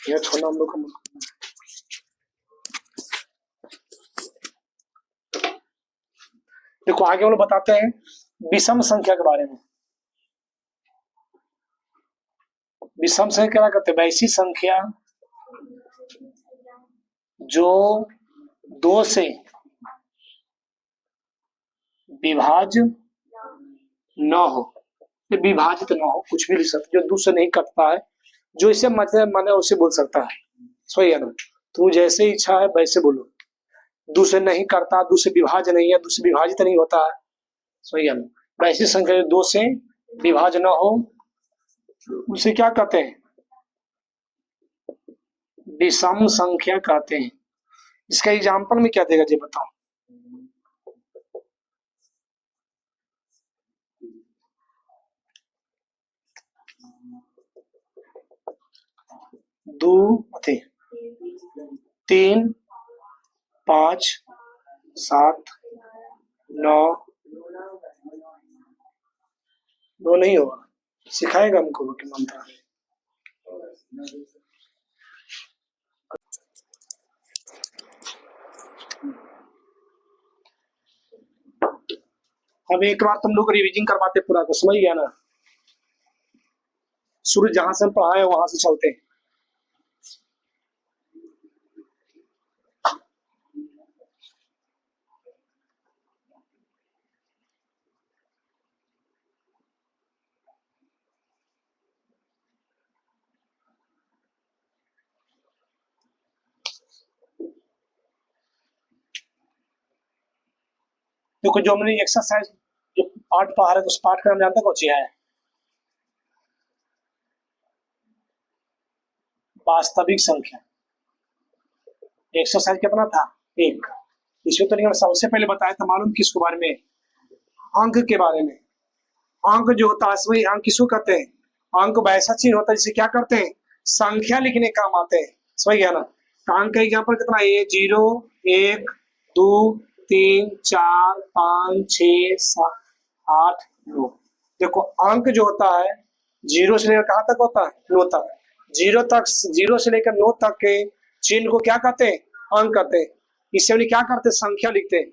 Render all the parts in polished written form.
यह छोड़ना हम लोग का। देखो आगे हम लोग बताते हैं विषम संख्या के बारे में। विषम संख्या क्या कहते हैं? वैसी संख्या जो दो से विभाज्य न हो, विभाजित न हो, कुछ भी लिख सकते, जो दो से नहीं कटता है, जो इसे मतलब माने उसे बोल सकता है। सही है ना? तू जैसे इच्छा है वैसे बोलो। दो से नहीं करता, दो से विभाज्य नहीं है, दो से विभाजित नहीं होता है। सही है ना? वैसी संख्या जो दो से विभाज्य न हो उसे क्या कहते हैं? विषम संख्या कहते हैं। इसका एग्जाम्पल में क्या देगा जी बताओ? दो थे, 3, 5, 7, 9, दो नहीं होगा। सिखाएगा हमको कि मंत्र। अब एक बार तुम लोग रिवीजन करवाते पूरा को, समझ गया ना? शुरू जहां से हम पढ़ाए वहां से चलते हैं। देखो जो हमने एक्सरसाइज जो पार्ट पढ़ा रहे, उस पार्ट का नाम जानते कौन सी है? वास्तविक संख्या। एक्सरसाइज कितना था? एक। इसमें तो नहीं, हम सबसे पहले बताया था, मालूम किसके बारे में? अंक के बारे में। अंक जो होता है वही अंक किसको कहते हैं? अंक वैसा चीज होता है जिसे क्या करते हैं? संख्या लिखने काम आते हैं। सही है ना? अंक का एग्जाम्पल कितना है? 0, 1, 2, 3, 4, 5, 6, 7, 8, 9। देखो अंक जो होता है 0 से लेकर कहां तक होता है? 9 तक। 0 तक, 0 से लेकर 9 तक के चिन्ह को क्या कहते हैं? अंक कहते हैं। इससे हम क्या करते हैं? संख्या लिखते हैं।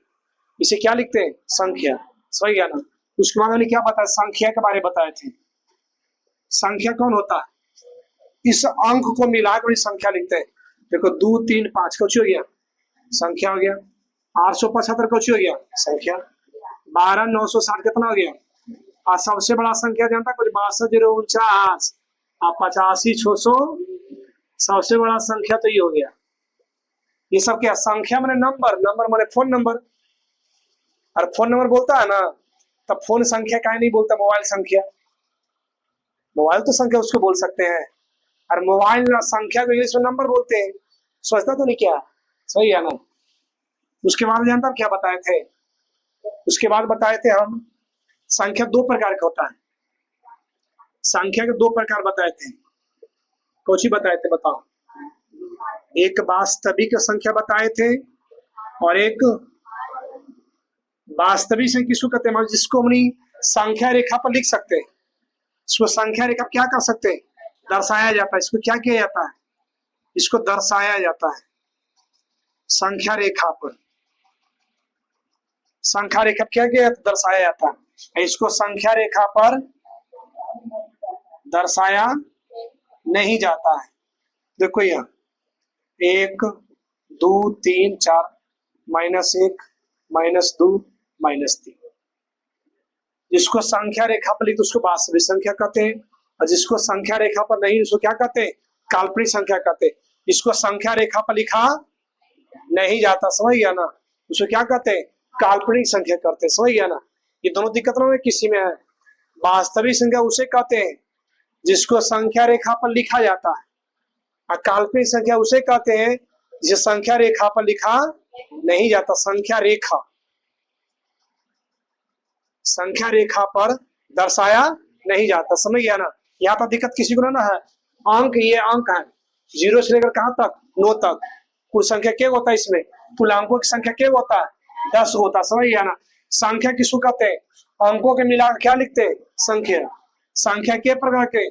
इसे क्या लिखते हैं? संख्या। सही है ना? उसके बाद हमने क्या बताया? संख्या के बारे में बताए थे। संख्या कौन होता है? इस अंक को मिलाकर संख्या लिखते हैं। देखो 2, 3, 5 कुछ हो गया, संख्या हो गया। 875 कुछ हो गया, संख्या। 12, 960 कितना हो गया? और सबसे बड़ा संख्या जानता कुछ? 62, 049 और 85, 600। सबसे बड़ा संख्या तो ये हो गया। ये सब क्या? संख्या माने नंबर, नंबर माने फोन नंबर। और फोन नंबर बोलता है ना, तब फोन संख्या काहे नहीं बोलता? मोबाइल संख्या। मोबाइल तो संख्या उसको बोल सकते हैं, और मोबाइल संख्या को इंग्लिश में नंबर बोलते हैं। सोचता तो नहीं क्या? सही है ना? उसके बाद जानता क्या बताए थे? उसके बाद बताए थे हम संख्या दो प्रकार का होता है। संख्या के दो प्रकार बताए थे। कौन सी बताए थे बताओ? एक वास्तविक संख्या बताए थे, और एक वास्तविक संख्या किसको कहते हैं? जिसको अपनी संख्या रेखा पर लिख सकते हैं। इसको संख्या रेखा क्या कर सकते हैं? दर्शाया जाता है। इसको क्या किया जाता है? इसको दर्शाया जाता है संख्या रेखा पर। संख्या रेखा क्या किया? दर्शाया जाता है। इसको संख्या रेखा पर दर्शाया नहीं जाता है। देखो यहाँ 1, 2, 3, 4, -1, -2, -3। जिसको संख्या रेखा पर लिखते उसको वास्तविक संख्या कहते हैं, और जिसको संख्या रेखा पर नहीं उसको क्या कहते हैं? काल्पनिक संख्या कहते हैं। जिसको संख्या रेखा पर लिखा नहीं जाता, समझ गया ना, उसको क्या कहते हैं? काल्पनिक संख्या कहते हैं। समझ गया ना? ये दोनों दिक्कत में किसी में है। वास्तविक संख्या उसे कहते हैं जिसको संख्या रेखा पर लिखा जाता है, और काल्पनिक संख्या उसे कहते हैं जिसे संख्या रेखा पर लिखा नहीं जाता। संख्या रेखा, संख्या रेखा पर दर्शाया नहीं जाता। समझ गया ना? यहाँ पर दिक्कत किसी को ना है। अंक, ये अंक है 0 से लेकर कहां तक? 9 तक। कुल संख्या क्या होता है इसमें? पूर्णांकों की संख्या क्या होता है? 10 होता है। समझ गया ना? संख्या किसको कहते हैं? अंकों के मिलाकर क्या लिखते हैं? संख्या। संख्या के प्रकार के?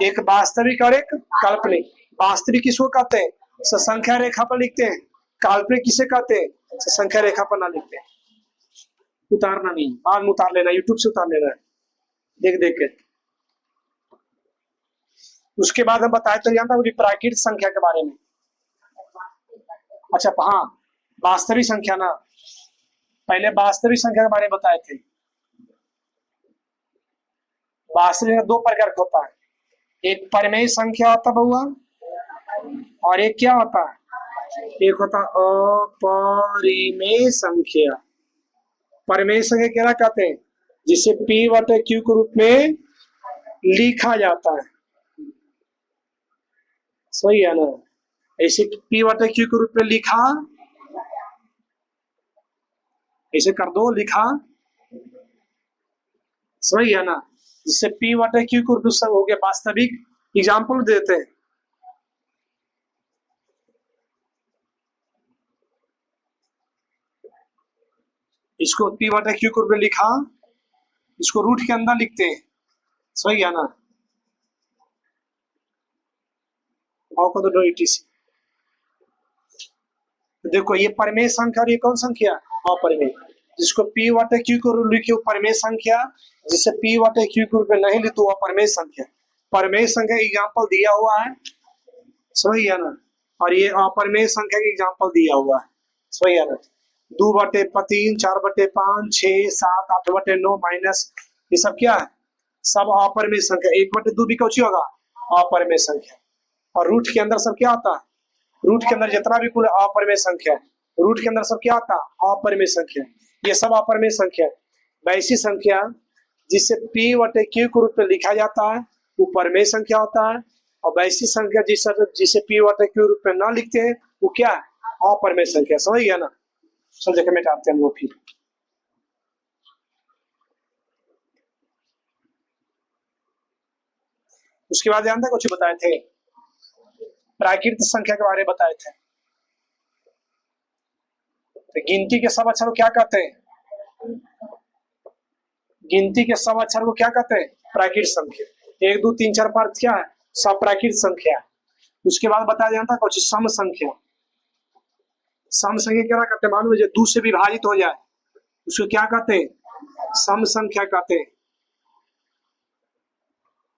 एक वास्तविक और एक काल्पनिक। वास्तविक किसको कहते हैं? संख्या रेखा पर लिखते हैं। काल्पनिक किसे कहते हैं? संख्या रेखा पर ना लिखते हैं। उतारना नहीं, बाद में उतार लेना, यूट्यूब से उतार लेना है देख देख के। उसके बाद हम बताए तो जानता हूँ प्राकृतिक संख्या के बारे में। अच्छा हाँ, वास्तविक संख्या ना, पहले वास्तविक संख्या के बारे में बताए थे। वास्तविक दो प्रकार का होता है, एक परिमेय संख्या होता बहुआ, और एक क्या होता है? एक होता अपरिमेय संख्या। परिमेय संख्या क्या कहते हैं? जिसे P/Q के रूप में लिखा जाता है, सही है ना? ऐसे P/Q के रूप में लिखा, ऐसे कर दो, लिखा, सही है ना? जिससे P/Q के रूप में हो गया वास्तविक। एग्जाम्पल देते हैं, इसको P/Q के रूप में लिखा, इसको रूट के अंदर लिखते हैं, सही है ना? देखो ये परिमेय संख्या और ये कौन संख्या? अपरिमेय। जिसको P/Q को लिखो परिमेय संख्या, जिसे P/Q के रूप में नहीं लिखो अपरिमेय संख्या। परिमेय संख्या एग्जाम्पल दिया हुआ है, सही है ना? और ये अपरिमेय संख्या का एग्जाम्पल दिया हुआ है, सही है ना? 2/3, 4/5, 6, 7, 8/9 माइनस, ये सब क्या है? सब अपरिमेय संख्या। 1/2 भी कौन सी होगा? अपरिमेय संख्या। और रूट के अंदर सब क्या आता है? रूट के अंदर जितना भी कुल अपरिमेय संख्या है, रूट के अंदर सब क्या आता है? अपरिमेय संख्या। ये सब अपरिमेय संख्या है। वैसी संख्या जिसे P/Q के रूप में लिखा जाता है वो परिमेय संख्या होता है, और वैसी संख्या जिसे P/Q के रूप में ना लिखते हैं वो क्या है? अपरिमेय संख्या। समझ गया ना? चल देखे मिटाते हैं वो फिर। उसके बाद जानते कुछ बताए थे, प्राकृतिक संख्या के बारे में बताए थे। तो गिनती के सब अक्षर को क्या कहते हैं? गिनती के सब अक्षर को क्या कहते हैं? प्राकृतिक संख्या। 1, 2, 3, 4, 5 क्या है? सब प्राकृतिक संख्या। उसके बाद बताया जाता है कुछ सम संख्या। सम संख्या क्या कहते हैं? मान लो 2 से विभाजित हो जाए उसको क्या कहते हैं? सम संख्या कहते हैं।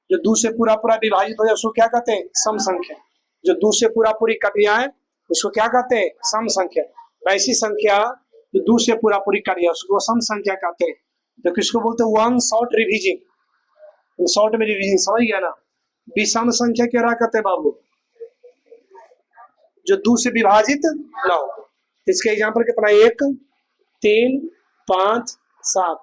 जो 2 से पूरा पूरा विभाजित हो जाए उसको क्या कहते हैं? सम संख्या। जो 2 से पूरा पूरी कट जाए उसको क्या कहते हैं? सम संख्या। वैसी संख्या जो 2 से पूरा पूरी कट जाए उसको सम संख्या कहते हैं। तो किसको बोलते हैं? वन शॉर्ट रिवीजिंग, शॉर्ट में रिवीजिंग। समझ गया ना? विषम संख्या क्या कहते हैं बाबू? जो 2 से विभाजित ना हो। इसके एग्जाम्पल कितना? 1, 3, 5, 7,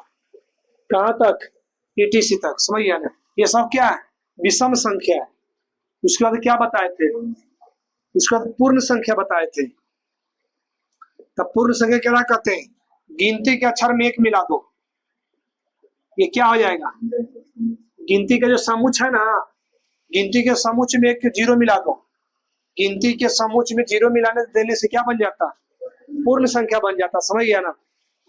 कहां तक? ETC तक। समझ गया ना? ये सब क्या है? विषम संख्या है। उसके बाद क्या बताए थे? उसके बाद पूर्ण संख्या बताए थे। तब पूर्ण संख्या क्या कहते हैं? गिनती के अक्षर में 1 मिला दो, ये क्या हो जाएगा? गिनती का जो समुच्च है ना, गिनती के समुच्च में 1 0 मिला दो। गिनती के समुच्च में 0 मिलाने देने से क्या बन जाता? पूर्ण संख्या बन जाता। समझ गया ना?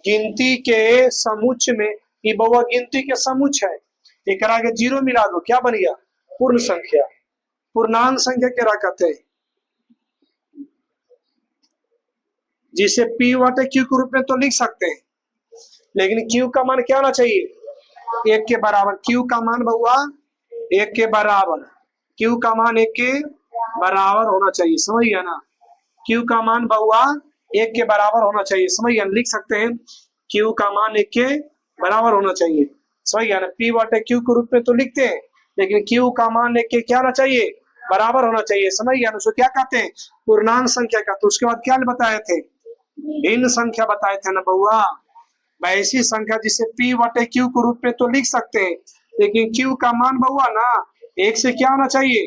गिनती के समुच्च में, ये बहुआ गिनती के समुच्च है, एक आगे 0 मिला दो, क्या बन गया? पूर्ण संख्या। पूर्णांक संख्या क्या कहते हैं? जिसे P/Q के रूप में तो लिख सकते हैं, लेकिन Q का मान क्या होना चाहिए? 1 के बराबर। Q का मान बहुआ 1 के बराबर। Q का मान 1 के बराबर होना चाहिए। समझ गया ना? Q का मान बहुआ 1 के बराबर होना चाहिए। समझ गया? लिख सकते हैं Q का मान 1 के बराबर होना चाहिए। समझ गया ना? P/Q के रूप में तो लिखते हैं, लेकिन Q का मान 1 के क्या होना चाहिए? बराबर होना चाहिए। समझ गया ना? उसको क्या कहते हैं? पूर्णांक संख्या कहते हैं। उसके बाद क्या बताए थे? भिन्न संख्या बताए थे ना बहुआ। वैसी संख्या जिसे P/Q के रूप में तो लिख सकते हैं, लेकिन Q का मान बहुआ ना 1 से क्या होना चाहिए?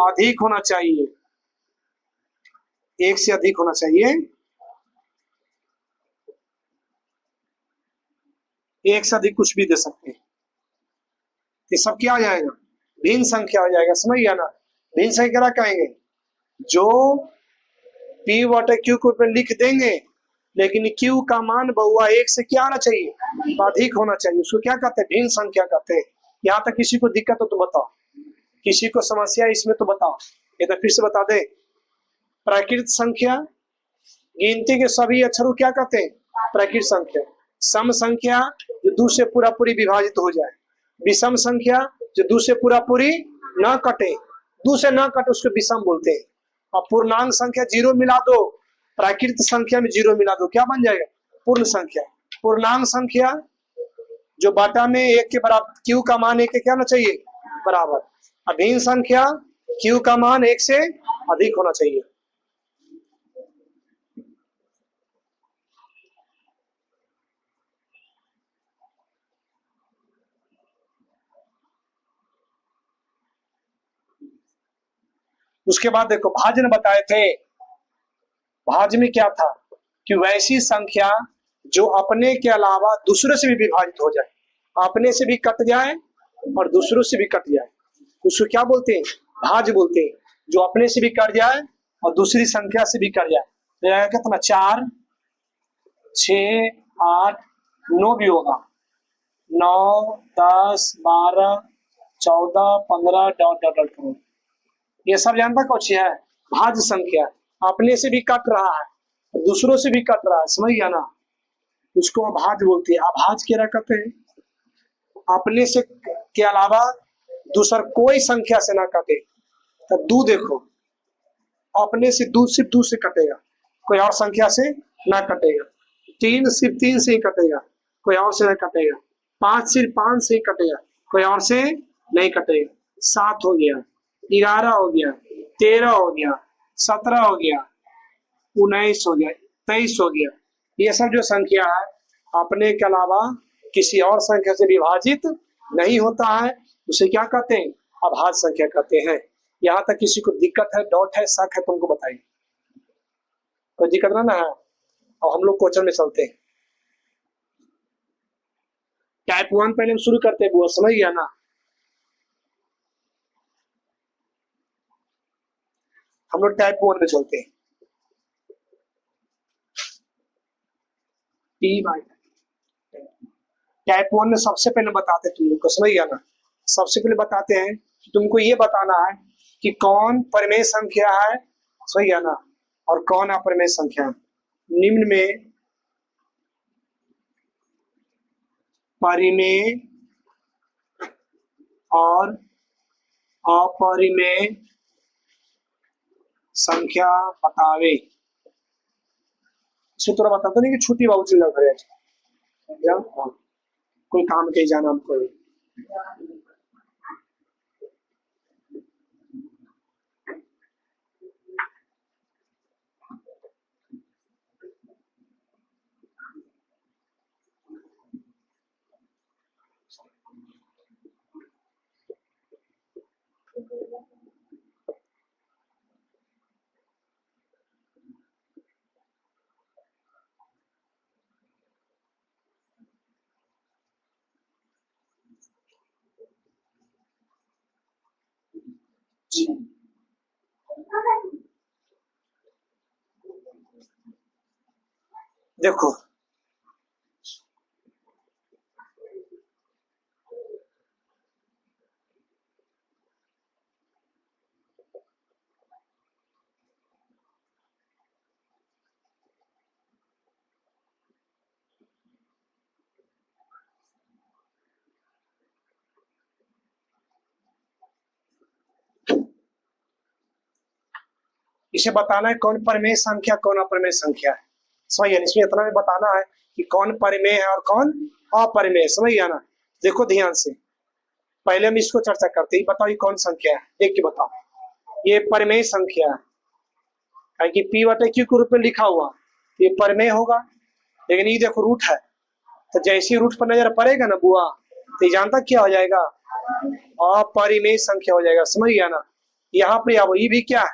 अधिक होना चाहिए। 1 से अधिक होना चाहिए। 1 से अधिक कुछ भी दे सकते हैं। ये सब क्या आ जाएगा? भिन्न संख्या हो जाएगा। समझ गया ना? भिन्न संख्या क्या कहेंगे? जो P/Q के रूप में लिख देंगे, लेकिन Q का मान बहुआ 1 से क्या आना चाहिए? अधिक होना चाहिए। उसको क्या कहते हैं? भिन्न संख्या कहते हैं। यहाँ तक किसी को दिक्कत हो तो बताओ, किसी को समस्या इसमें तो बताओ। ये तो फिर से बता दे, प्राकृत संख्या गिनती के सभी अक्षरों क्या कहते हैं? प्राकृत संख्या। सम संख्या जो दो से पूरा पूरी विभाजित हो जाए, विषम संख्या जो दो से पूरा पूरी न कटे, दो से न कटे उसको विषम बोलते हैं। और पूर्णांक संख्या जीरो मिला दो, प्राकृत संख्या में जीरो मिला दो, क्या बन जाएगा? पूर्ण संख्या। पूर्णांक संख्या जो बाटा में एक के बराबर, क्यू का मान एक के क्या होना चाहिए? बराबर। अभिन्न संख्या क्यू का मान एक से अधिक होना चाहिए। उसके बाद देखो भाज्य ने बताए थे, भाज्य में क्या था कि वैसी संख्या जो अपने के अलावा दूसरे से भी विभाजित हो जाए, अपने से भी कट जाए और दूसरों से भी कट जाए, उसको क्या बोलते हैं? भाज्य बोलते हैं। जो अपने से भी कट जाए और दूसरी संख्या से भी कट जाए, कितना? 4, 6, 8, 9 भी होगा, 9, 10, 12, 14, 15 डॉट डॉट डॉट करो। ये सब जानता कौन सी है? भाज्य संख्या। अपने से भी कट रहा है, दूसरों से भी कट रहा है, समझ गया ना? उसको अभाज्य बोलते हैं। अभाज्य क्या कहते हैं? अपने से के अलावा दूसर कोई संख्या से ना कटे। तो दो देखो, अपने से दो सिर्फ दो से कटेगा, कोई और संख्या से ना कटेगा। 3 सिर्फ 3 से ही कटेगा, कोई और से नहीं कटेगा। 5 सिर्फ 5 से ही कटेगा, कोई और से नहीं कटेगा। 7 हो गया, 11 हो गया, 13 हो गया, 17 हो गया, 19 हो गया, 23 हो गया। ये सब जो संख्या है अपने के अलावा किसी और संख्या से विभाजित नहीं होता है, उसे क्या कहते हैं? अभाज्य संख्या कहते हैं। यहाँ तक किसी को दिक्कत है, डाउट है, शक है, तुमको बताइए। कोई दिक्कत ना है? और हम लोग क्वेश्चन में चलते हैं। टाइप 1 पहले हम शुरू करते हैं, वो समझ गया ना? हम लोग टाइप 1 में चलते हैं। टाइप 1 में सबसे पहले बताते हैं तुम लोग को, समझ गया ना? सबसे पहले बताते हैं कि तुमको ये बताना है कि कौन परिमेय संख्या है, समझ गया ना? और कौन अपरिमेय संख्या है। निम्न में परिमेय और अपरिमेय संख्या बतावे। इसे थोड़ा बताता नहीं कि छुट्टी बाबू चिल्ला करे क्या? हाँ, कोई काम कहीं जाना हमको। जी देखो, इसे बताना है कौन परिमेय संख्या कौन अपरिमेय संख्या है। समझ गया? इसमें इतना भी बताना है कि कौन परिमेय है और कौन अपरिमेय, समझ गया ना? देखो ध्यान से, पहले हम इसको चर्चा करते ही। बताओ ये कौन संख्या है, देख के बताओ। ये परिमेय संख्या है कि पी बटे क्यू के रूप में लिखा हुआ, ये परिमेय होगा। लेकिन ये देखो रूट है, तो जैसे रूट पर नजर पड़ेगा ना बुआ, तो ये जानता क्या हो जाएगा? अपरिमेय संख्या हो जाएगा, समझ गया ना? यहाँ पर आओ, ये भी क्या है?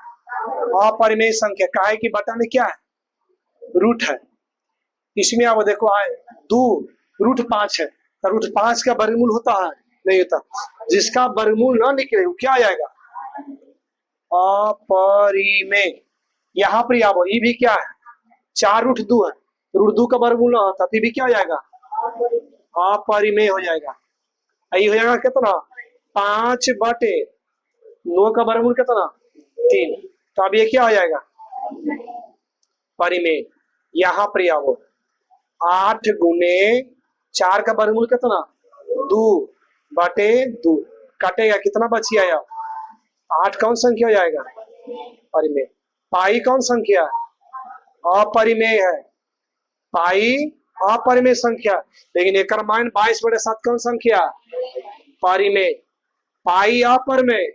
अपरिमेय संख्या। काहे कि बटा में क्या है? रूट है। इसमें आओ, देखो आए 2 रूट 5 है, तो रूट 5 का वर्गमूल होता है? नहीं होता। जिसका वर्गमूल ना निकले वो क्या आ जाएगा? अपरिमेय। यहाँ पर आओ, ये भी क्या है? 4 रूट 2 है, रूट 2 का वर्गमूल ना होता तो ये भी क्या हो जाएगा? अपरिमेय हो जाएगा। ये हो जाएगा कितना? 5/9 का वर्गमूल कितना? 3। तो अब ये क्या हो जाएगा, परिमेय। यहां पर आओ, 8 गुने 4 का वर्गमूल कितना, 2/2 काटेगा, कितना बची आया, 8 कौन संख्या हो जाएगा, परिमेय। पाई कौन संख्या, अपरिमेय है, पाई अपरिमेय संख्या, लेकिन एक मान 22/7 कौन संख्या, परिमेय। पाई अपरिमेय,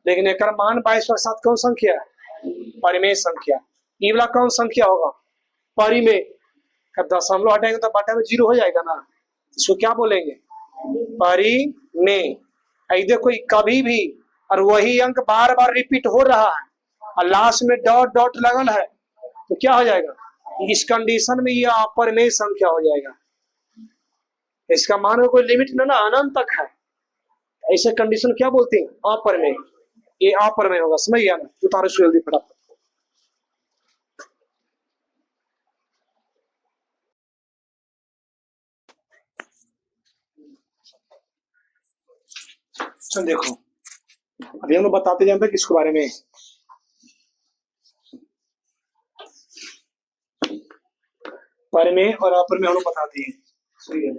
लेकिन एक मान 22/7 कौन संख्या, परिमेय संख्या। ये वाला कौन संख्या होगा, परिमेय। दशमलव हटाएंगे तो बटा में 0 हो जाएगा ना, इसको क्या बोलेंगे, परिमेय। देखो कभी भी और वही अंक बार बार रिपीट हो रहा है और लास्ट में डॉट डॉट लगल है, तो क्या हो जाएगा, इस कंडीशन में ये अपरिमेय संख्या हो जाएगा। इसका मान कोई लिमिट ना अनंत तक है, ऐसे कंडीशन क्या बोलते हैं, अपरिमेय। ये अपरिमेय होगा, समझ गया ना। उतारो जल्दी फटाफट। चल देखो, अभी हम लोग बताते जानते हैं किसके बारे में, परिमेय और अपरिमेय हम लोग बताते हैं, सही है,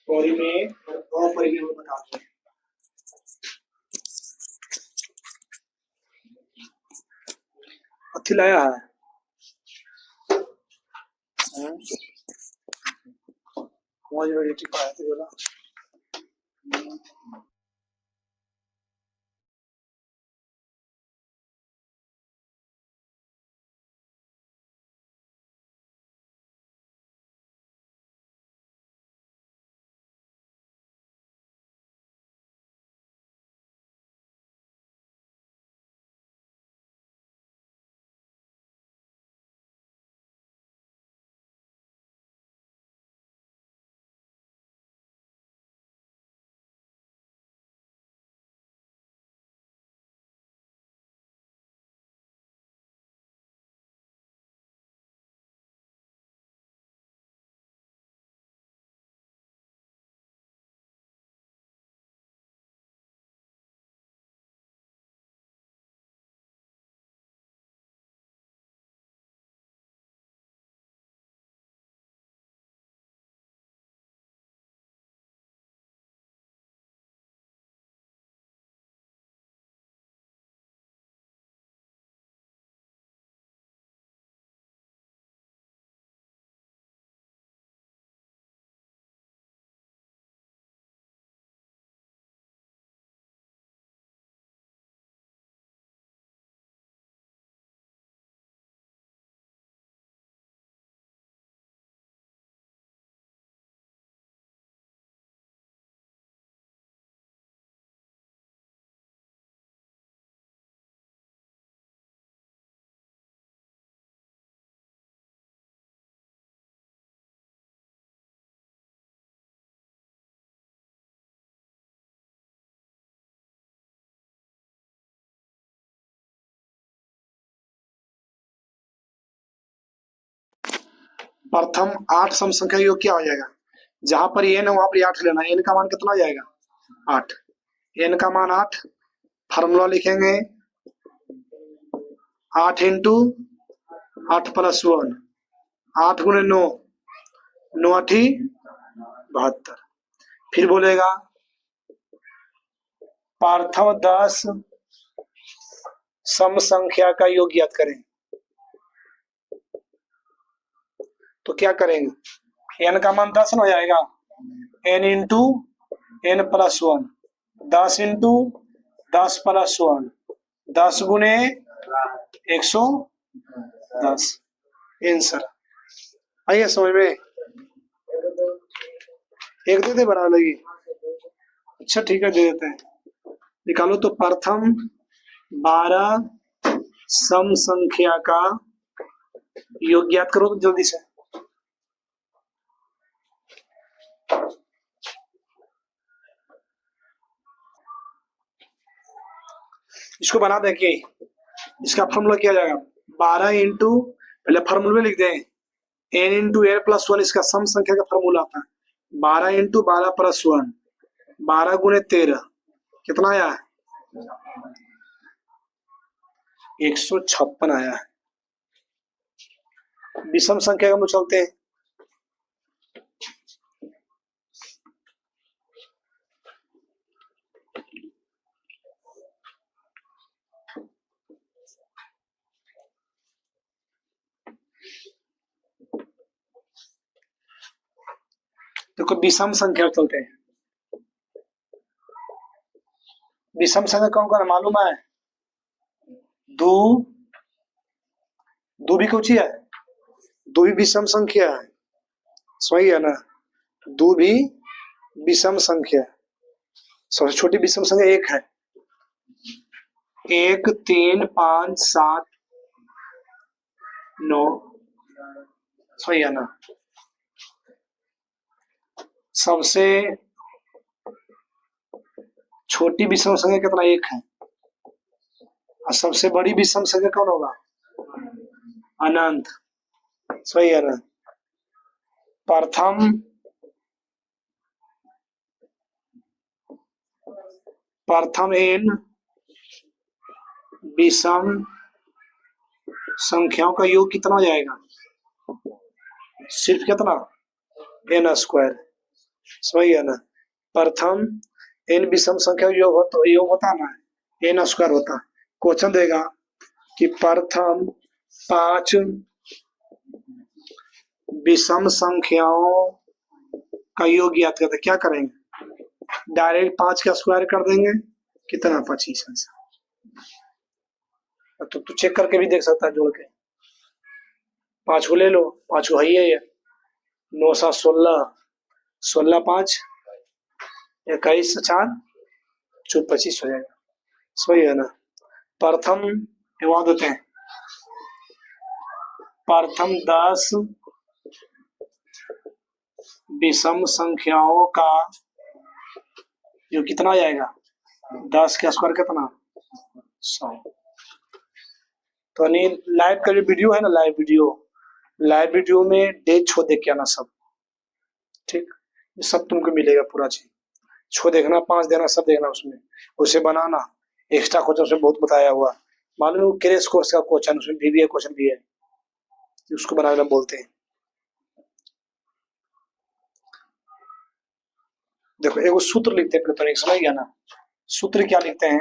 परिमेय और अपरिमेय हम लोग बताते हैं। लाया है बोला प्रथम 8 सम संख्या योग क्या हो जाएगा, जहां पर n है वहां पर 8 लेना, n का मान कितना हो जाएगा, 8। n का मान 8, फार्मूला लिखेंगे 8 इंटू 8 प्लस 1, 8 गुने 9, 9 8 72। फिर बोलेगा प्रथम 10 सम संख्या का योग ज्ञात करें। तो क्या करेंगे, n का मान 10 हो जाएगा, n into n plus 1, 10 into 10 plus 1, 10 गुने 110। आंसर आइए समझ में, एक दे दे बना लगी, अच्छा ठीक है दे देते हैं, निकालो। तो प्रथम 12 सम संख्या का योग ज्ञात करो तो जल्दी से। इसको बना दें कि इसका फॉर्मूला क्या जाएगा, 12 इंटू, पहले फॉर्मूले लिख दें, n इंटू n प्लस 1, इसका सम संख्या का फॉर्मूला आता है 12 इंटू 12 प्लस 1, 12 गुने 13, कितना आया, 156 आया है। विषम संख्या का हम लोग चलते हैं। देखो विषम संख्या चलते हैं। विषम संख्या कौन कौन मालूम है? दो, दो भी कुछ ही है, दो भी विषम संख्या है, सही है ना? दो भी विषम संख्या, सबसे छोटी विषम संख्या एक है। 1 3 5 7 9, सही है ना? सबसे छोटी विषम संख्या कितना? एक है। और सबसे बड़ी विषम संख्या कौन होगा? अनंत, सही है ना? प्रथम एन विषम संख्याओं का योग कितना हो जाएगा? सिर्फ कितना? एन स्क्वायर, सही है ना? प्रथम एन विषम संख्या योग होता ना, एन स्क्वायर होता। क्वेश्चन देगा कि प्रथम 5 विषम संख्याओं का योग ज्ञात करते, क्या करेंगे? डायरेक्ट 5 का स्क्वायर कर देंगे, कितना? 25 आंसर। तो तू चेक करके भी देख सकता है जोड़ के। 5 को ले लो, 5 को है ही है, 9 7 16, 16 5 21 4 25 हो जाएगा, सही है ना? प्रथम याद होते हैं, प्रथम 10 विषम संख्याओं का जो कितना आ जाएगा? 10 का स्क्वायर कितना? 100। तो लाइव का जो वीडियो है ना, लाइव वीडियो में डेट छो देख के आना सब, ठीक? ये सब तुमको मिलेगा पूरा चीज, छो देखना, 5 देना, सब देखना उसमें, उसे बनाना। एक्स्ट्रा क्वेश्चन उसमें बहुत बताया हुआ, मालूम है? क्रैश कोर्स का क्वेश्चन उसमें भी क्वेश्चन भी है, उसको बनाना बोलते हैं। देखो एगो सूत्र लिखते हैं प्लेटोनिक, समझ गया ना? सूत्र क्या लिखते हैं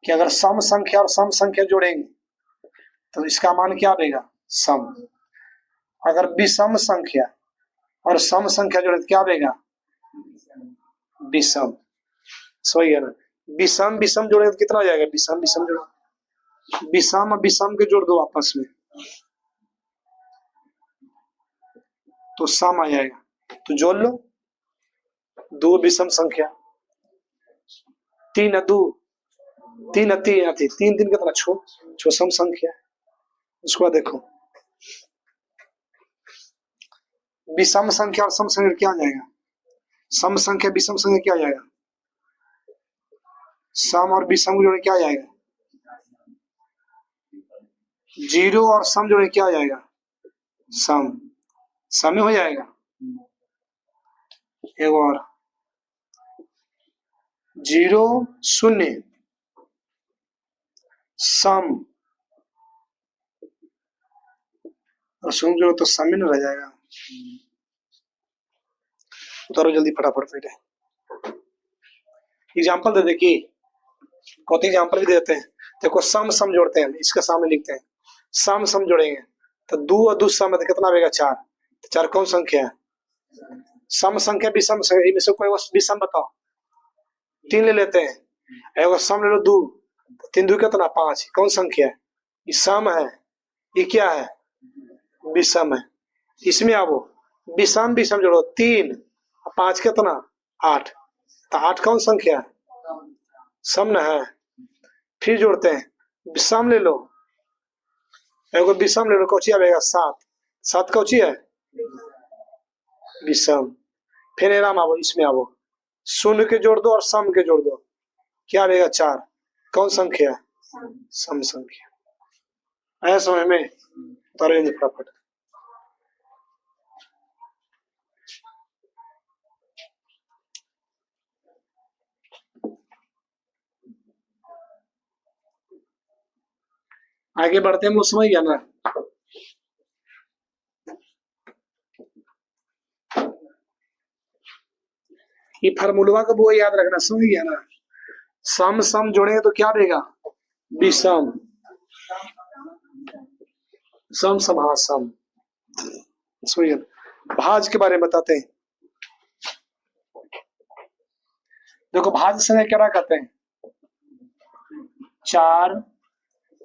कि अगर सम संख्या और सम संख्या जोड़ेंगे तो इसका मान क्या देगा? सम। अगर विषम संख्या और सम संख्या जोड़े तो क्या देगा? विषम, सही है ना? विषम विषम जोड़े तो कितना आ जाएगा? विषम विषम जोड़ो, विषम और विषम के जोड़ दो आपस में तो सम आ जाएगा। तो जोड़ लो, दो विषम संख्या, 3 है 2, 3 है 3, 3 3 कितना? छो सम संख्या। उसके बाद देखो विषम संख्या और सम संख्या क्या आ जाएगा? सम संख्या विषम संख्या क्या आ जाएगा? सम और विषम जोड़े क्या आ जाएगा? 0 और सम जोड़े क्या आ जाएगा? सम, सम हो जाएगा। एक और 0 0 सम और सम जोड़ो तो सम ही न रह जाएगा। उतारो जल्दी फटाफट पहले एग्जाम्पल दे देखिए, कौन एग्जाम्पल भी देते हैं। देखो सम सम जोड़ते हैं, इसका सामने लिखते हैं, सम सम जोड़ेंगे तो 2 और 2 सम है तो कितना आएगा? 4। 4 कौन संख्या है? सम संख्या विषम संख्या, इनमें से कोई विषम बताओ। 3 ले लेते हैं, एगो सम ले लो 2, 3 2 कितना? 5, कौन संख्या है? ये सम है, ये क्या है? विषम है। इसमें अब विषम विषम जोड़ो, 3 5 कितना? 8, तो 8 कौन संख्या है? सम न है। फिर जोड़ते हैं, विषम ले लो, एगो विषम ले लो, कौची आएगा? 7, 7 कौची है? विषम। फिर एराम आवो, इसमें आवो, शून्य के जोड़ दो और सम के जोड़ दो, क्या आएगा? 4, कौन संख्या है? सम संख्या। आया समझ में? उतारो फटाफट। आगे बढ़ते हैं, वो समझ गया ना। ये फार्मूला का वो याद रखना, समझ गया ना। सम सम जोड़ेंगे तो क्या देगा, विषम। सम समासम, समझ गया। भाज के बारे में बताते हैं। देखो भाज समय क्या कहते हैं, 4,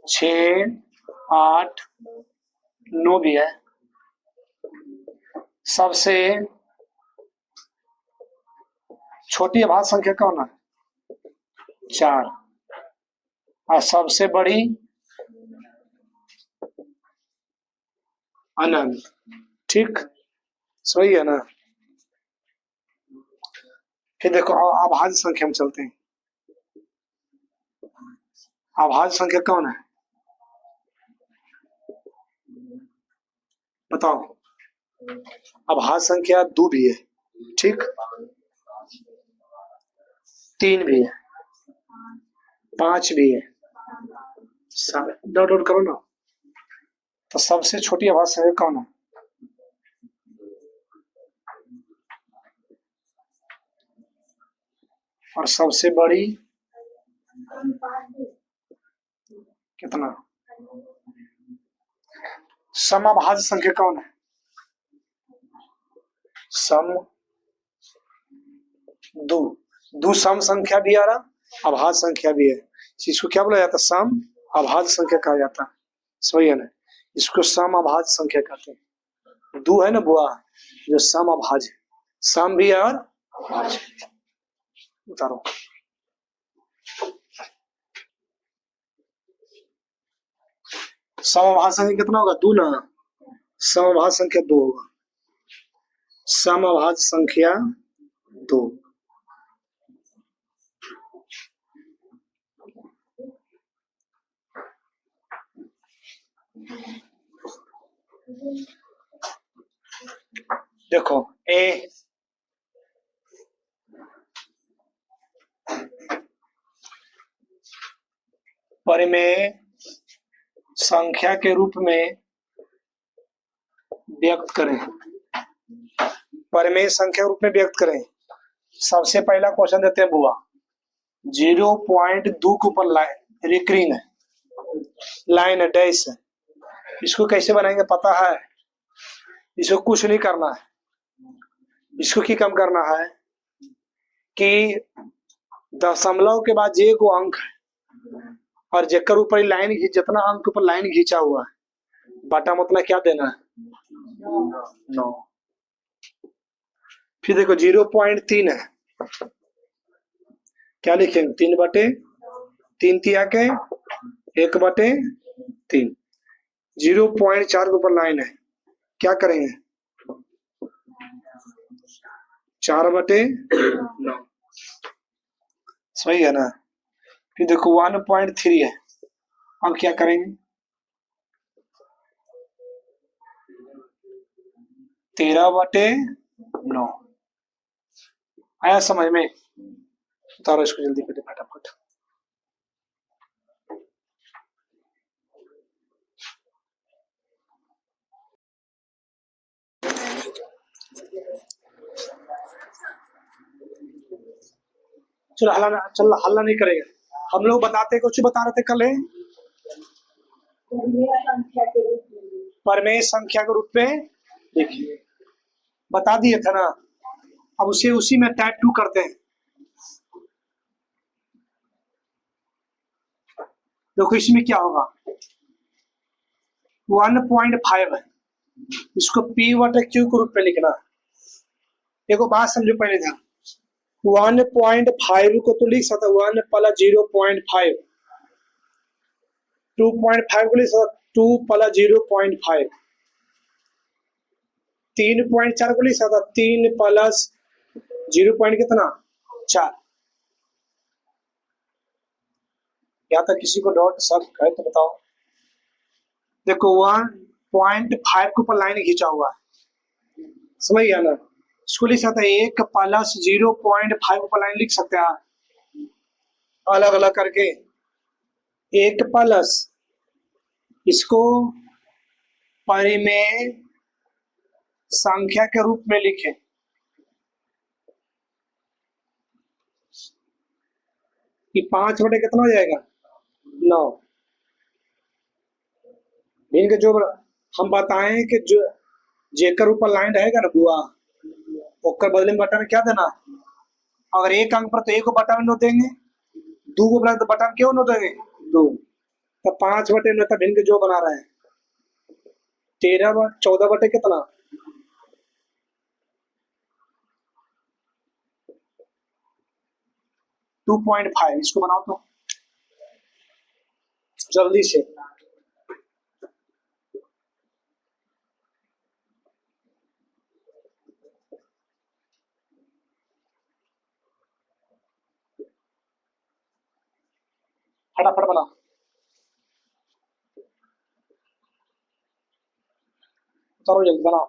6, 8, 9 भी है। सबसे छोटी अभाज्य संख्या कौन है, 4। और सबसे बड़ी अनंत। ठीक, सही है ना। फिर देखो अभाज्य संख्या में चलते हैं। अभाज्य संख्या कौन है, बताओ। अभाज्य संख्या 2 भी है, ठीक, 3 भी है, 5 भी है। डाउनलोड करो ना। तो सबसे छोटी अभाज्य संख्या कौन है, और सबसे बड़ी कितना। समअभाज्य संख्या कौन है, सम 2। 2 सम संख्या भी आ रहा, अभाज्य संख्या भी है। इसको क्या बोला जाता है, सम अभाज्य संख्या कहा जाता है, सही है ना। इसको सम अभाज्य संख्या कहते हैं। 2 है ना बुआ, जो सम अभाज्य, सम भी है और अभाज्य। उतारो। समअभाज्य संख्या कितना होगा, 2 ना। समअभाज्य संख्या 2 होगा, समअभाज्य संख्या 2। देखो ए परिमेय संख्या के रूप में व्यक्त करें, परिमेय संख्या के रूप में व्यक्त करें। सबसे पहला क्वेश्चन देते हैं बुआ, 0.2 के ऊपर लाइन रिकरिंग है, लाइन है, डैश है। इसको कैसे बनाएंगे पता है, इसको कुछ नहीं करना है। इसको क्या कम करना है कि दशमलव के बाद जे को अंक है, और जेकर ऊपर लाइन जितना अंक ऊपर लाइन खींचा हुआ है, बटा मतलब क्या देना है, 9। फिर देखो 0.3 है, क्या लिखेंगे, 3/3 तिया के 1/3। 0.4 के ऊपर लाइन है, क्या करेंगे, 4/9, सही है ना। फिर देखो 1.3 है, अब क्या करेंगे, 13/9। आया समझ में, उतारो इसको जल्दी कर फटाफट। चलो हल्ला नहीं करेगा। हम लोग बताते कुछ बता रहे थे कल, परिमेय संख्या के रूप में देखिए बता दिए थे ना। अब उसी में टाइप 2 करते हैं। देखो इसमें क्या होगा, 1.5 है, इसको P/Q के रूप में लिखना। देखो बात समझो पहले ध्यान, 1.5 को तो लिख सकता 1 + 0.5, 2.5 को लिख सकता 2 + 0.5, 3.4 को लिख सकता 3 + 0. कितना 4। या तक किसी को डाउट सब है तो बताओ। देखो 1.5 के ऊपर लाइन खींचा हुआ है, समझ गया ना। इसको लिख सकते हैं 1 + 0.5 ऊपर लाइन लिख सकते हैं अलग अलग करके, 1 + इसको परिमेय संख्या के रूप में लिखें। कि 5 बटे कितना हो जाएगा 9। इनके जो हम बताएं कि जो जेकर ऊपर लाइन रहेगा ना बुआ, ओकर बदले में बटा में क्या देना। अगर एक अंक पर तो एक को बटा में 9 देंगे, 2 को बना तो बटा में क्यों 9 देंगे 2। तो 5 बटे 9 तब इनके जो बना रहे हैं 14 बटे कितना 2.5। इसको बनाओ तो जल्दी से। फटाफट बनाओ, करो जल्दी बनाओ।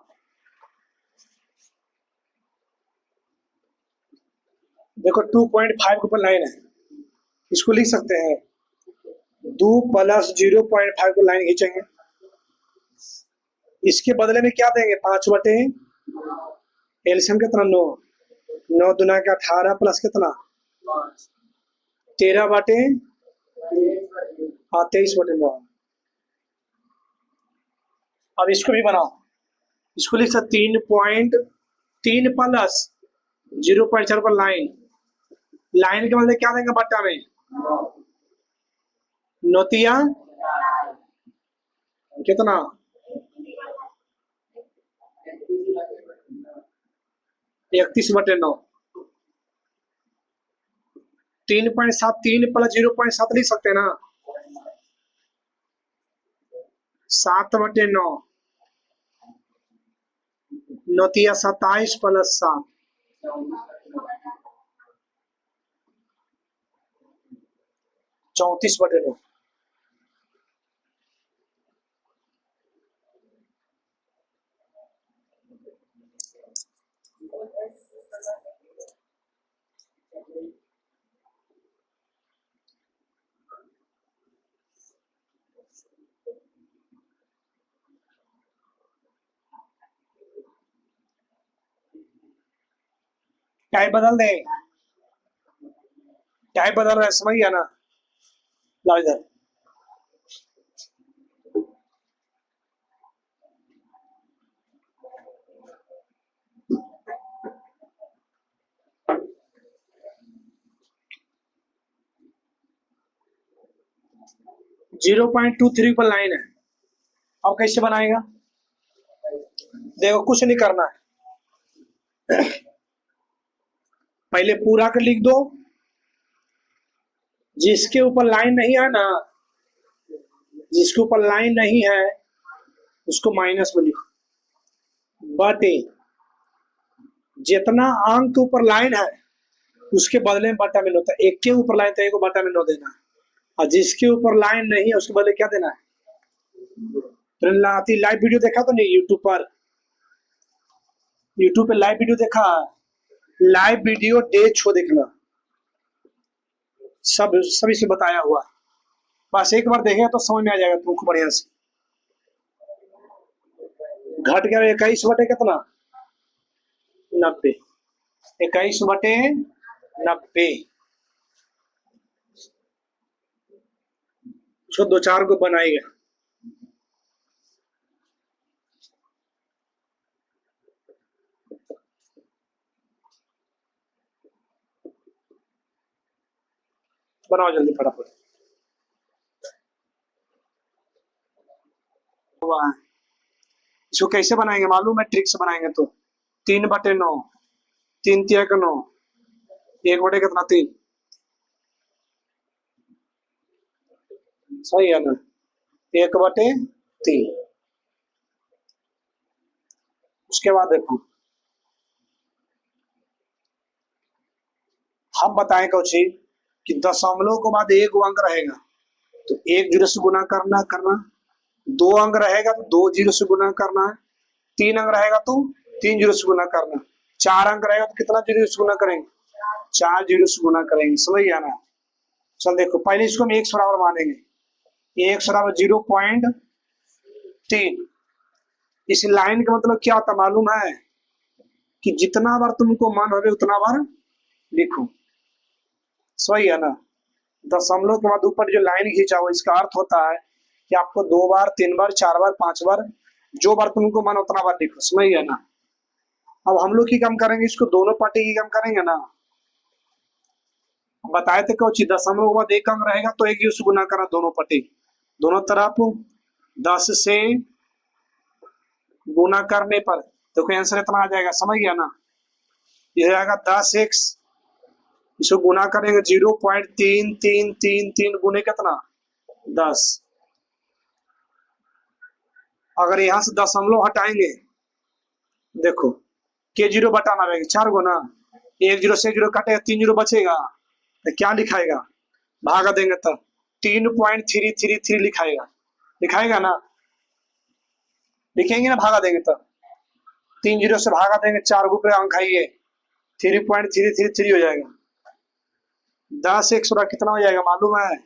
देखो 2.5 के ऊपर लाइन है, इसको लिख सकते हैं 2 + 0.5 को लाइन खींचेंगे। इसके बदले में क्या देंगे 5 बटे एलसीएम कितना 9, 9 दूना का 18 प्लस कितना 13 बटे 23 बटे 9। अब इसको भी बनाओ, इसको लिख सकते 3.3 प्लस 0.4 पर लाइन, लाइन के बदले क्या देंगे बट्टा में 9 तिया कितना 31 बटे 9। 3.7 3 + 0.7 लिख सकते हैं ना 7 बटे 9, 9 तिया 27 + 7 34 बटे 9। टाइप बदल दें, टाइप बदल रहा है समझ गया ना। लाओ इधर 0.23 पर लाइन है। अब कैसे बनाएगा देखो, कुछ नहीं करना है, पहले पूरा कर लिख दो, जिसके ऊपर लाइन नहीं है ना, जिसके ऊपर लाइन नहीं है उसको माइनस में लिखो, बटे जितना अंक के ऊपर लाइन है उसके बदले में बटा में 9 होता है। एक के ऊपर लाइन तो एक को बटा में 9 देना है, और जिसके ऊपर लाइन नहीं है उसके बदले क्या देना है। लाइव वीडियो देखा तो नहीं यूट्यूब पर, यूट्यूब पे लाइव वीडियो देखा, लाइव वीडियो डेट शो देखना, सब सभी से बताया हुआ, बस एक बार देखेगा तो समझ में आ जाएगा तुमको बढ़िया से। घट गया 21 बटे कितना 90, 21 बटे 90। उसको 2-4 को बनाएगा, बनाओ जल्दी फटाफट। इसको कैसे बनाएंगे मालूम है, ट्रिक से बनाएंगे तो 3 बटे 9, 3 तिया का 9, 1 बटे कितना 3, सही है ना 1 बटे 3। उसके बाद देखो हम बताएं कौची कि दशमलव के बाद 1 अंक रहेगा तो 1 जीरो से गुना करना, 2 अंक रहेगा तो 2 जीरो से गुना करना है, 3 अंक रहेगा तो 3 जीरो से गुना करना, 4 अंक रहेगा तो कितना जीरो से गुना करेंगे 4 जीरो से गुना करेंगे, समझ गया ना। चल देखो पहले इसको हम 1 बराबर मानेंगे, ये x बराबर 0.3। इस लाइन का मतलब क्या होता मालूम है कि जितना बार तुमको मन होवे उतना बार लिखो, सही है ना। दशमलव के बाद ऊपर जो लाइन खींचा हो इसका अर्थ होता है कि आपको 2 बार 3 बार 4 बार 5 बार जो बार तुमको मन उतना बार लिखो, समझ है ना। अब हम लोग की कम करेंगे इसको, दोनों पार्टी की कम करेंगे ना। बताए थे कुछ दशमलव के बाद एक अंक रहेगा तो एक यूज गुना करा दोनों पार्टी, दोनों तरफ 10 से गुना करने पर देखो आंसर इतना आ जाएगा, समझ गया ना। ये आएगा 10x, इसको गुना करेंगे 0.3333 गुने कितना 10। अगर यहां से दशमलव हटाएंगे देखो के 0 बटाना रहेगा 4 गुना, 1 0 से 0 कटेगा 3 0 बचेगा तो क्या लिखाएगा, भागा देंगे तब 3.333 लिखाएगा, लिखाएगा ना, लिखेंगे ना, भागा देंगे तब 3 0 से भागा देंगे 4 को अंक आइए 3.333 हो जाएगा। 10x बड़ा कितना हो जाएगा मालूम है,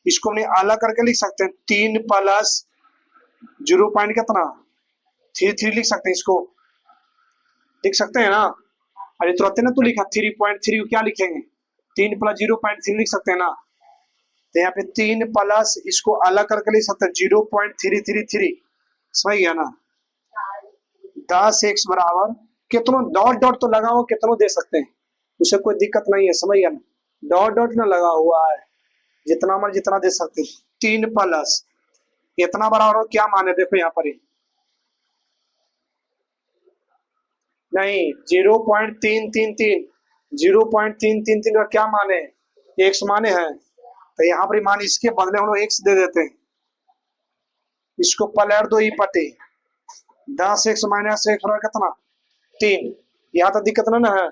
इसको हमने अलग करके लिख सकते हैं 3 प्लस 0 पॉइंट कितना 33 लिख सकते हैं, इसको लिख सकते हैं ना। अरे तुरंत ना तू लिखा 3.3 को क्या लिखेंगे 3 प्लस 0.3 लिख सकते हैं ना। तो यहाँ पे 3 प्लस इसको अलग करके लिख सकते हैं 0.333, समझ गया ना। 10x बराबर कितनों डॉट डॉट तो लगाओ कितनों दे सकते हैं, उसे कोई दिक्कत नहीं है, समझ गया ना। डॉट डॉट ना लगा हुआ है, जितना मन जितना दे सकते हैं। 3 प्लस इतना बराबर क्या माने देखो यहाँ पर नहीं 0.333, 0.333 का क्या माने एक्स माने हैं, तो यहाँ पर मान इसके बदले हम लोग एक्स दे देते हैं, इसको पलट दो ई पटे 10x माइनस एक्स बराबर कितना 3। यहाँ तो दिक्कत ना है,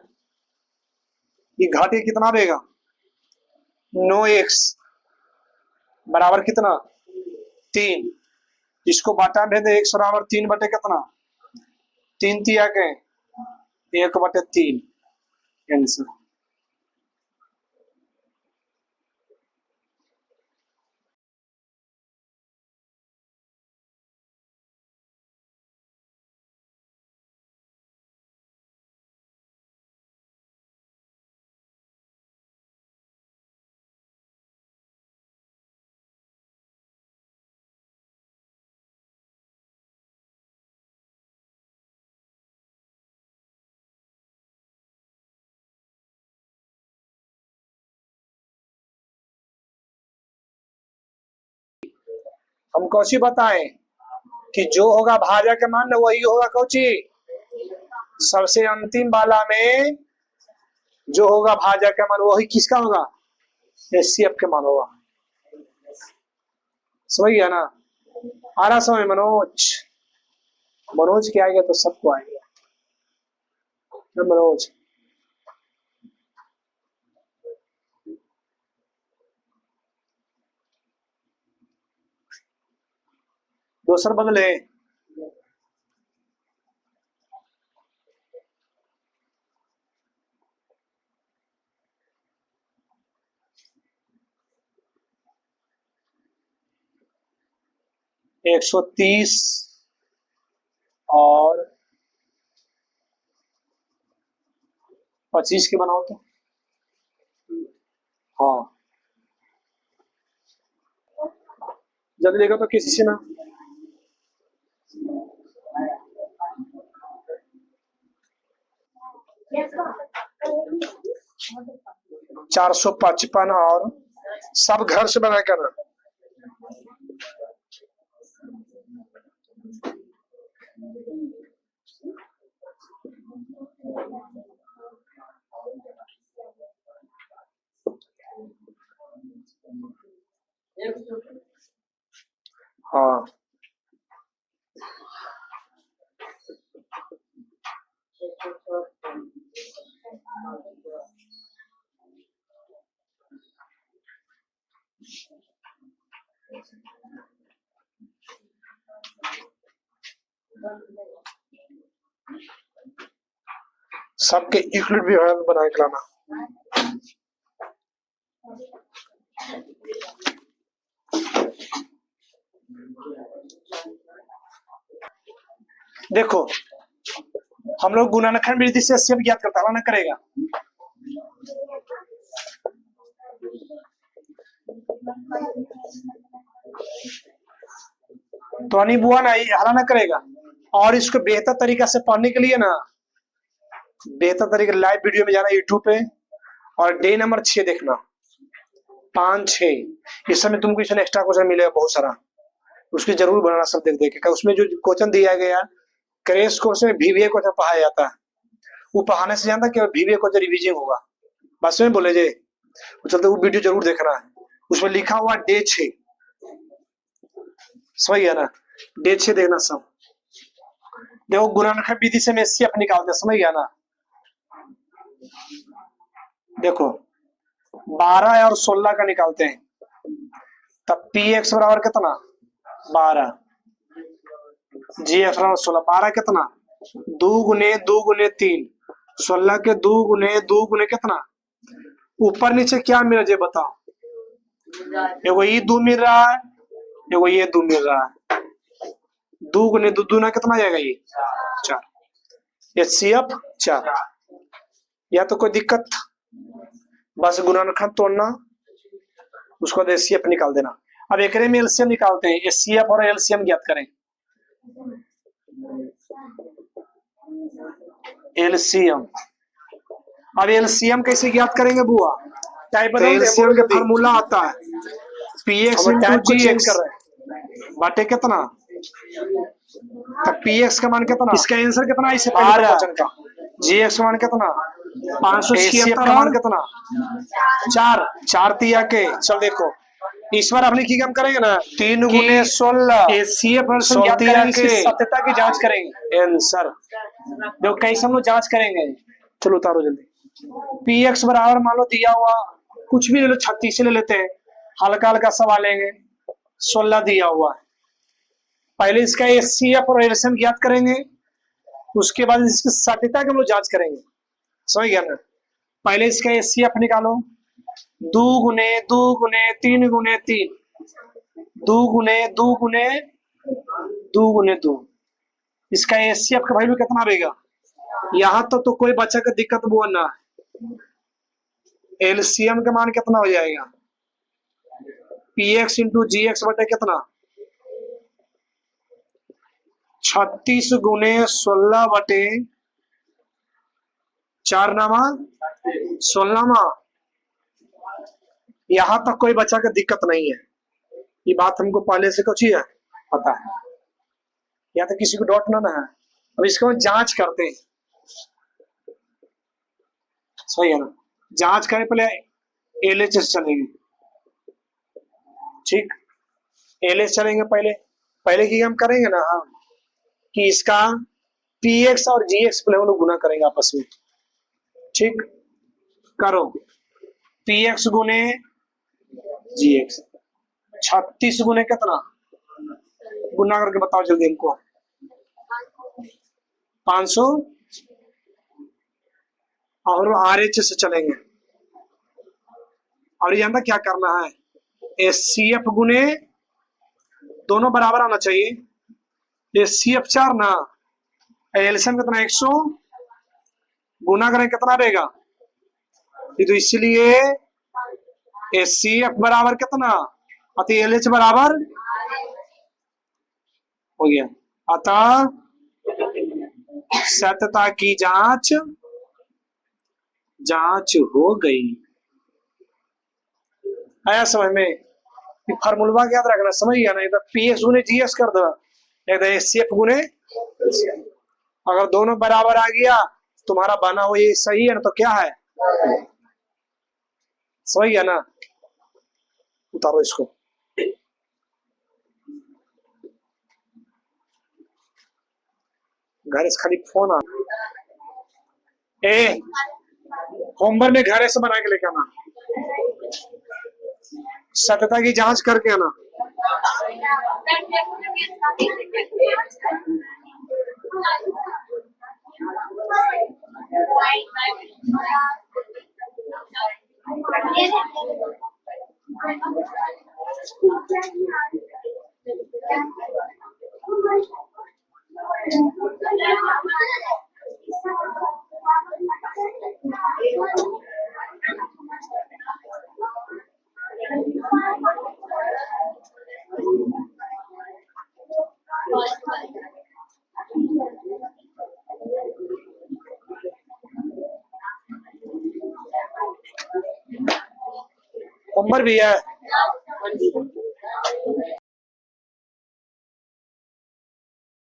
ये घाटे कितना देगा 9x बराबर कितना 3, इसको बाटा दे दे x बराबर 3 बटे कितना 3 तिया के 1 बटे 3 आंसर। हम कौची बताएं कि जो होगा भाजक के मान वही होगा कौची, सबसे अंतिम वाला में जो होगा भाजक का मान वही किसका होगा एचसीएफ के मान होगा, समझ गया ना। आ रहा समझ मनोज, मनोज के आएगा तो सबको आएगा मनोज। दूसर बदले 130 और 25 के बनाओ तो हाँ जल्दी देखो तो किसी से ना 455 और सब घर से बना कर हाँ सबके इक्वल भी बना के लाना। देखो हम लोग गुणनखंड विधि से एचसीएफ ज्ञात करता है ना करेगा। तो अनी बुआ ना हराना करेगा। और इसको बेहतर तरीका से पढ़ने के लिए ना, बेहतर तरीके लाइव वीडियो में जाना यूट्यूब पे और डे नंबर 6 देखना, 5, 6 इस समय तुमको इसमें एक्स्ट्रा क्वेश्चन मिलेगा बहुत सारा, उसकी जरूर बनाना सब देख देख के। उसमें जो क्वेश्चन दिया गया क्रेश कोर्स में VBA क्वेश्चन पढ़ाया जाता है, वो पढ़ाने से जानता कि VBA क्वेश्चन रिविजन होगा बस में बोले जे चलते वो वीडियो जरूर देखना है। उसमें लिखा हुआ डे 6 सही है ना, डे 6 देखना सब। देखो गुणनखंड विधि से मैं एचसीएफ निकालते समझ गया ना। देखो 12 और 16 का निकालते हैं, तब px बराबर कितना 12, gx बराबर 16। 12 कितना 2 गुने 2 गुने 3, 16 के 2 गुने 2 गुने कितना, ऊपर नीचे क्या मिल रहा है बताओ। एगो ये 2 मिल रहा है, एगो ये 2 मिल रहा है, 2 गुने 2 दूना कितना जाएगा ये 4, एचसीएफ 4। या तो कोई दिक्कत, बस गुणनखंड तोड़ना उसको बाद एचसीएफ निकाल देना। अब एक में एलसीएम निकालते हैं, एचसीएफ और एलसीएम ज्ञात करें। एलसीएम, अब एलसीएम कैसे ज्ञात करेंगे बुआ, तो एलसीएम का फार्मूला आता है पीएक्स इंटू जीएक्स बटे कितना, तब पीएक्स का मान कितना, इसका आंसर कितना इसे पहले क्वेश्चन का, जीएक्स का मान कितना 576 का मान कितना 4, 4 तिया के। चल देखो इस बार अपनी की काम करेंगे ना 3 गुने 16 एचसीएफ के सत्यता की जांच करेंगे। आंसर देखो कैसे हम लोग जांच करेंगे, चलो उतारो जल्दी। पीएक्स बराबर मान लो दिया हुआ कुछ भी ले लो, 36 ले लेते हैं, हल्का हल्का सवाल लेंगे, 16 दिया हुआ है। पहले इसका एचसीएफ और एलसीएम ज्ञात करेंगे, उसके बाद इसकी सत्यता की हम लोग जांच करेंगे समझ गया ना। पहले इसका एचसीएफ निकालो, 2 गुने 2 गुने 3 गुने 3, 2 गुने 2 गुने 2 गुने 2, इसका एचसीएफ का वैल्यू कितना रहेगा। यहां तो कोई बच्चा का दिक्कत वो ना है, एलसीएम का मान कितना हो जाएगा पीएक्स इंटू जीएक्स बटे कितना 36 गुने 16 बटे 4 नामा 16 मा। यहां तक कोई बच्चा का दिक्कत नहीं है, ये बात हमको पहले से कुछ ही है पता है, या तो किसी को डाउट ना है। अब इसको जांच करते हैं सही है ना, जांच करें पहले एलएचएस चलेंगे, ठीक एलएच चलेंगे पहले, पहले की हम करेंगे ना हम कि इसका पीएक्स और जीएक्स पहले हम लोग गुना करेंगे आपस में, ठीक करो पीएक्स गुने जीएक्स 36 गुने कितना गुना करके बताओ जल्दी हमको 500 और आरएचएस से चलेंगे। और ये क्या करना है एचसीएफ गुने दोनों बराबर आना चाहिए, एचसीएफ 4 ना एलसीएम कितना 100 गुना करें कितना रहेगा, तो इसलिए एचसीएफ बराबर कितना अतः एलएच बराबर हो गया। अतः सत्यता की जांच हो गई। आया समझ में, फार्मूला याद रखना समझ गया ना, इधर पीएक्स गुने जीएस कर दो, इधर एचसीएफ गुने, अगर दोनों बराबर आ गया तुम्हारा बना हुआ ये सही है ना, तो क्या है सही है ना। उतारो इसको, घर से खाली फोन आ होमवर्क में घर से बना के लेके आना, सत्यता की जांच करके आना। उम्र भी है